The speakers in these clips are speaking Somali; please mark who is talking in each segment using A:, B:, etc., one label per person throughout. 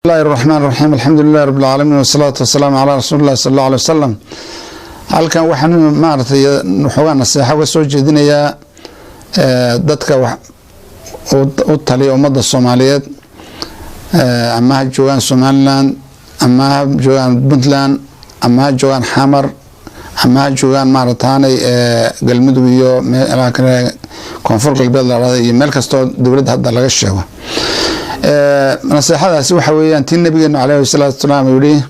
A: الله الرحمن الرحيم الحمد لله رب العالمين والصلاة والسلام على رسول الله صلى الله عليه وسلم. halkan waxaan maartay xogaa nasiixa uga soo jeedinayaa dadka u taliya ummadda Soomaaliyeed ama joogan Somaliland ama joogan Puntland ama joogan Xamar ama joogan maartaanay galmudug iyo meelaha kale koonfur galbeed la raadiyay iyo meel kasto dawladda hadda laga sheego نصيحة waxa weeyaan tii nabigeena عليه الصلاة والسلام yiri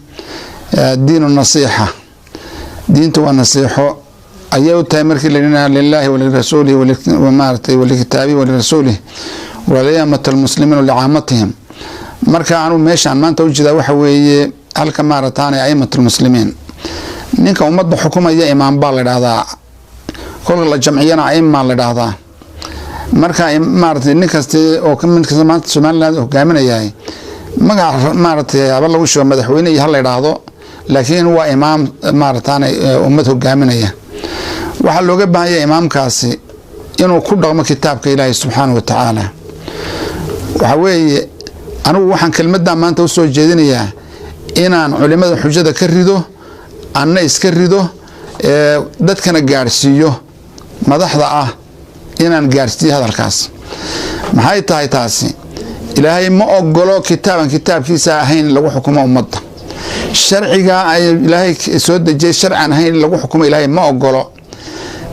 A: diinu nasiixa diintu waa nasiixo ayuu tahay markii la yiraahdo lillahi wa lirasuulihi wa maartay wa likitaabi wa lirasuulihi wa liyamatul muslimiina li'aamatihim marka aanu meeshan maanta u jeedaa waxa weeye halka maartaan aymatul muslimiin ninka ummadda xukuumaya imaam baa la yiraahdaa kol la jamciyana ayma la yiraahdaa marka maartay nin kasta oo ka mid ka maanta Soomaaliland hogaaminayay magaca maartay aba lagu soo madaxweyne hal la yiraahdo laakiin waa imaam maartaan ummad hogaaminaya waxa looga baahan yahay imaamkaasi inuu ku dhaqmo kitaabka Ilaahay subhanahu wa ta'ala waxa weeye anigu waxaan kelmadda maanta u soo jeedinayaa inaan culimada xujada ka rido anna iska rido dadkana gaarsiiyo madaxda ah inaan gaarsiiyo hadalkaas maxay tahay taasi Ilaahay ma ogolo kitaabkiisa ahayn lagu xukumo ummadda sharciga ay Ilaahay soo dejiyay sharcan ahayn lagu xukumo Ilaahay ma ogolo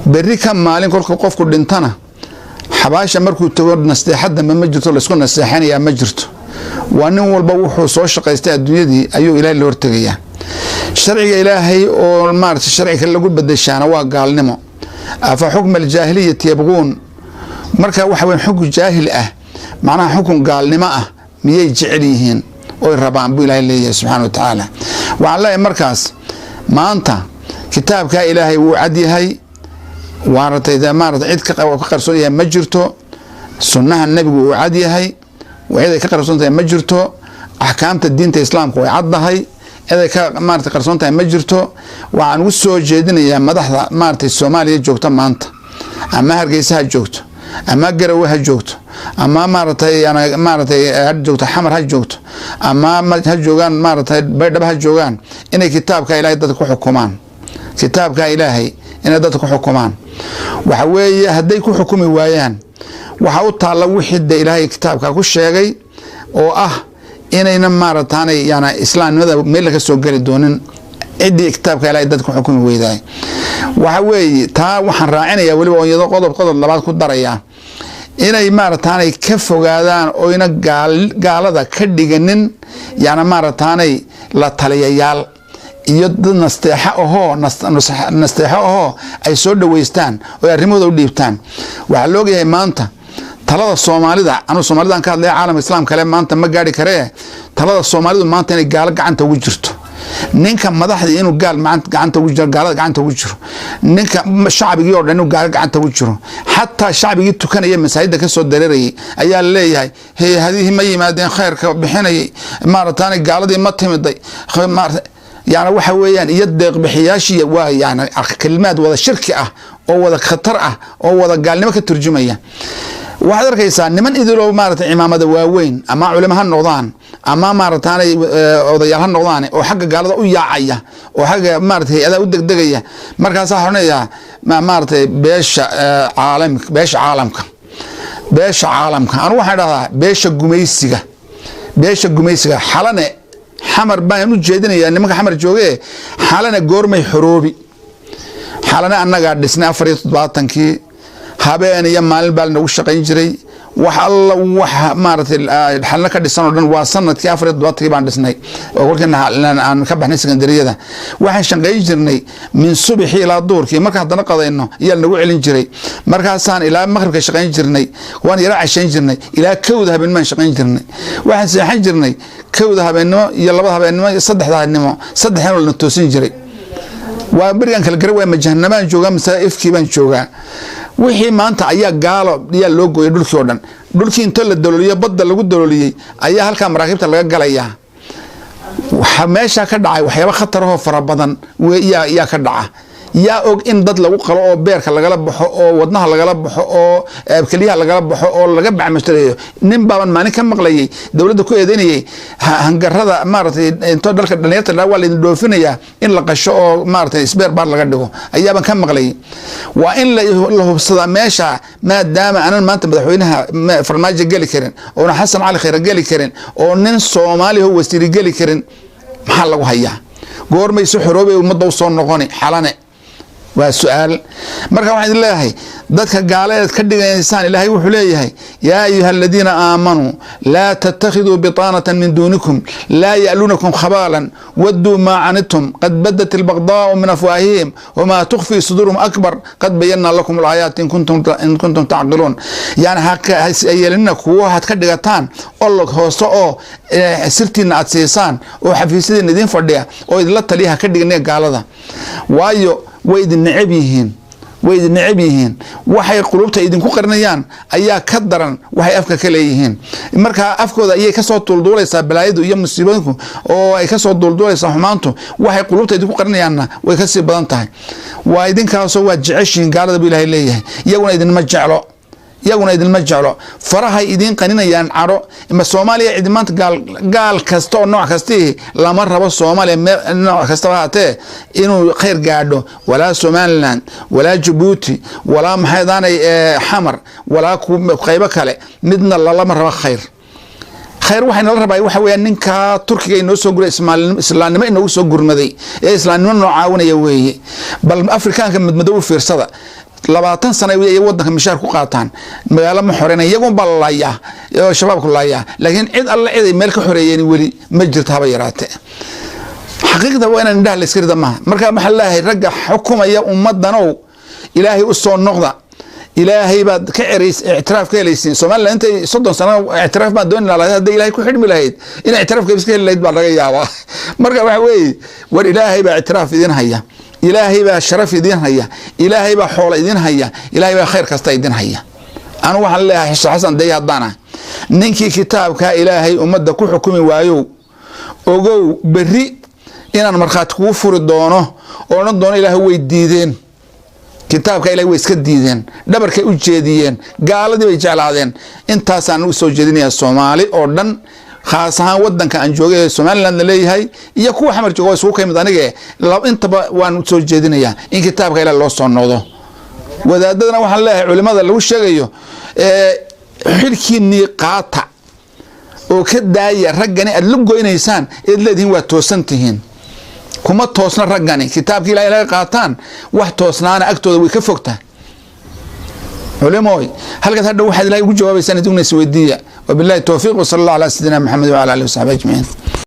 A: bari ka maalin kolka qofku dhintana xabaasha markuu tago nasteexada ma jirto la isku nasteexanaya ma jirto waa nin walba wuxuu soo shaqaystay adduunyadii ayuu Ilaahay loo hortagayaa sharciga Ilaahay oo maartay sharciga lagu bedeshaana waa gaalnimo afa xukm al-jaahiliyyah yabغون marka waxa weyn xukun jaahil ah macnaha xukun gaalnimo ah miyay jecel yihiin oo rabaan buu Ilaahay leeyahay subhanahu wa ta'ala wallahi markaas maanta kitaabka Ilaahay wuu cad yahay waartayda maartay cid ka qarsoon yahay ma jirto sunnaha nabigu wuu cad yahay waxay ka qarsoon tahay ma jirto ahkaamta diinta islaamka way caddahay eday ka maartay qarsoon tahay ma jirto waxaan u soo jeedinayaa madaxda maartay Soomaaliya joogta maanta ama Hargeysa ha joogto ama Garowe ha joogto ama maartay ha joogto Xamar ha joogto ama ha joogan maartay Baydhabo ha joogan inay kitaabka Ilaahay dadka ku xukumaan kitaabka Ilaahay inay dadka ku xukumaan waxa weeye haday ku xukumi waayaan waxa u taala wixii Ilaahay kitaabka ku sheegay oo ah inayna maartaan yana islaamnimada meel ka soo gali doonin cidii kitaabka Ilaahay dadku xukumi weeday waxa weeye taa waxaan raacinayaa waliba oo iyadoo qodob labaad ku daraya inay maartaan ka fogaadaan oo ina gaalada ka dhiganin yana maartaan la taliyayaal iyo dad nasteexa oo ay soo dhaweystaan oo arrimooda u dhiibtaan waxa loo yahay maanta talada Soomaalida anu Soomaalidan ka hadlay caalamka islaamka kale maanta ma gaari karee talada Soomaalidu maanta inay gaal gacanta ugu jirto ninka madaxda inuu gaal gacanta ugu jiro gaalada gacanta ugu jiro ninka shacbiga oo dhan inuu gaal gacanta ugu jiro hatta shacbiga tukanaya masaajida ka soo dareeray ayaa leeyahay hadihi ma yimaadeen khayrka bixinay maartaan gaaladii ma timiday يعني waxa weeyaan iyo deeq bixiyaashiya waa yani kalimaad wada shirki ah oo wada khatar ah oo wada gaalnimo ka turjumaya waxaad arkaysaa niman idiloo maartay imaamada waaweyn ama culimada noqdaan ama maartaan odayaal noqdaan oo xagga gaalada u yaacaya oo xagga maartay adaa u degdegaya markaas waxa xornaya maartay beesha caalamka anu waxa dhahaa beesha gumaysiga xalane xamar baan u jeedinayaa nimanka xamar joogay xalana goormay xoroobi xalana annaga dhisnay 47kii habeen iyo maalin baa nagu shaqayn jiray wax alla wax maartay xalna ka dhisan oo dhan waa sanadkii 47kii baan dhisnay oo kolkana aan ka baxnay secondariyada waxaan shaqayn jirnay min subaxii ilaa duurkii marka hadana qadayno ayaa nagu celin jiray markaasaan ilaa maghribka shaqayn jirnay waan yara cashayn jirnay ilaa kowda habeen ma shaqayn jirnay waxaan seexan jirnay kowda habeenimo iyo labada habeenimo iyo saddexda habeenimo saddexna la toosin jiray waa barigan kala garay waa majahnamaan jooga masaa'ifkii baan joogaa wixii maanta ayaa gaalo diyaa loo gooyay dhulkii oo dhan dhulkii inta la dalooliyo badda lagu dalooliyay ayaa halka maraakiibta laga galayaa waxa meesha ka dhacay waxyaabo khatar ah oo fara badan weeyaa ka dhaca yaa og in dad lagu qalo oo beerka lagala baxo oo wadnaha lagala baxo oo kaliyaha lagala baxo oo laga bacmashtareeyo nin baaban maalin ka maqlayay dawladda ku eedeynayay hangarada maartay inta dalka dhalinyarta waa la dhoofinaya in la qasho oo maartay isbeer baar laga dhigo ayaaban ka maqlayay waa in la hubsada meesha maadaama aanan maanta madaxweynaha farmaajo gali karin oo xasan cali khayr gali karin oo nin Soomaali oo wasiir gali karin maxaa lagu hayaa goormay soo xoroobay ummadda soo noqoni xalane waa su'aal marka waxaan leeyahay dadka gaaleed ka dhigaysaan ilaahay wuxuu leeyahay yaa ayyuhalladina aamanu la tattakhiduu bitanatan min dunikum la ya'lunukum khabalan waddu ma anitum qad badat albaghda'u min afwahihim wama tukhfi sudurum akbar qad bayyana lakum alayati in kuntum ta'qilun yani haka ayelina kuwa had ka dhigataan oo hoosto oo sirtiina aad siisaan oo xafiisyada idin fadhiya oo idla taliyaha ka dhignay gaalada waayo ويدن نعبيهن waxay qulubta idinku qarnayaan ayaa ka daran waxay afka ka leeyihiin marka afkooda ayay ka soo tulduulaysaa balaayadu iyo musiibooyinku oo ay ka soo dulduulaysaa xumaantu waxay qulubta idinku qarnayaanna way ka sii badan tahay waa idinkaasoo waa jeceshiin gaalada buu Ilaahay leeyahay iyaguna idin ma jeclo farahay idin qaninayaan caro ima Soomaaliya ciidamada gaal kasta oo nooc kasta lama rabo Soomaaliya nooc kasta haatee inuu khayr gaadho wala Somaliland wala Djibouti wala maxaydaanay xamar wala qaybo kale midna lama rabo khayr waxayna la rabaa waxa weeyaan ninka Turkiga inoo soo guray islaamnimo inoo soo gurmaday ee islaamnimo noocaawinaya weeye bal Afrikaanka madmadow fiirsada 20 sano ay wadanka mishaar ku qaataan magaalo ma xoreena iyagu balaya oo shabaabku laaya laakiin cid alla cid ay meel ka xoreeyeen wali ma jirto haba yaraatee xaqiiqda waa inaan dhahl iskirida ma marka ma xallaahay ragga xukumaya ummadanow ilaahay u soo noqda ilaahay baad ka ciriis i'tiraaf ka helaysiin Soomaaliland intay 30 sano i'tiraaf ma doon lahayd hadii ilaahay ku xidhmi lahayd in i'tiraafka iska helayd baa laga yaabaa marka waxa weey war ilaahay baa i'tiraaf idin haya ilaahay baa sharaf idin haya ilaahay baa xoolo idin haya ilaahay baa khayr kasta idin haya anu waxaan leeyahay xasan dayadana ninkii kitaabka ilaahay ummadda ku xukumi waayo ogow bari inaan marxaad ku furi doono oo aan doono ilaahay way diideen kitaabka ilaahay way iska diideen dhabarkay u jeediyeen gaaladii bay jeclaadeen intaas aan u soo jeedinayaa Soomaali oo dhan خاصة ودنك أن جوجي Somaliland leeyahay iyo kuwa xamar joogo isku kamid aniga intaba waan soo jeedinayaa in kitaabka ila loo soo noqdo wadaadadana waxaan leeyahay culimada lagu sheegayo xilkiini qaata oo ka daaya raggani aad lu goynaysaan leediin waa toosantihiin kuma toosna raggani kitaabka ilaahay qaataan wax toosnaana agtooda way ka fogtaa علماء هل قد هذا واحد لا يجاوب سنة دون سويدية وبالله التوفيق وصلى الله على سيدنا محمد وعلى آله وصحبه أجمعين.